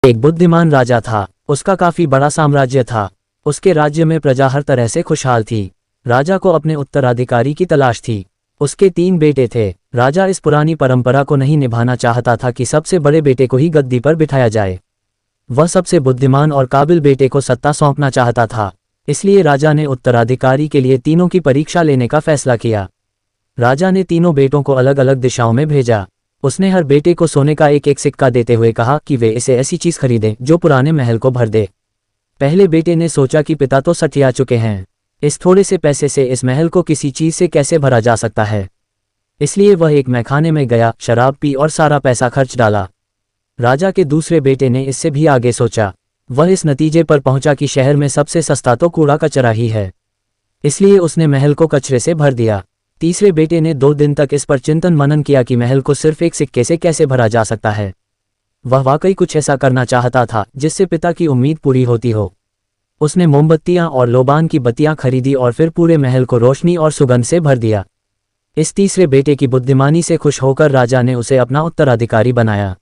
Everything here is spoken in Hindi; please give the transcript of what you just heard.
एक बुद्धिमान राजा था। उसका काफी बड़ा साम्राज्य था। उसके राज्य में प्रजा हर तरह से खुशहाल थी। राजा को अपने उत्तराधिकारी की तलाश थी। उसके 3 बेटे थे। राजा इस पुरानी परंपरा को नहीं निभाना चाहता था कि सबसे बड़े बेटे को ही गद्दी पर बिठाया जाए। वह सबसे बुद्धिमान और काबिल बेटे को सत्ता सौंपना चाहता था। इसलिए राजा ने उत्तराधिकारी के लिए तीनों की परीक्षा लेने का फैसला किया। राजा ने तीनों बेटों को अलग अलग दिशाओं में भेजा। उसने हर बेटे को सोने का एक एक सिक्का देते हुए कहा कि वे इसे ऐसी चीज खरीदें जो पुराने महल को भर दे। पहले बेटे ने सोचा कि पिता तो सठिया चुके हैं, इस थोड़े से पैसे से इस महल को किसी चीज से कैसे भरा जा सकता है। इसलिए वह एक मैखाने में गया, शराब पी और सारा पैसा खर्च डाला। राजा के दूसरे बेटे ने इससे भी आगे सोचा। वह इस नतीजे पर पहुंचा कि शहर में सबसे सस्ता तो कूड़ा कचरा ही है। इसलिए उसने महल को कचरे से भर दिया। तीसरे बेटे ने 2 दिन तक इस पर चिंतन मनन किया कि महल को सिर्फ एक सिक्के से कैसे भरा जा सकता है। वह वाकई कुछ ऐसा करना चाहता था जिससे पिता की उम्मीद पूरी होती हो। उसने मोमबत्तियां और लोबान की बत्तियां खरीदी और फिर पूरे महल को रोशनी और सुगंध से भर दिया। इस तीसरे बेटे की बुद्धिमानी से खुश होकर राजा ने उसे अपना उत्तराधिकारी बनाया।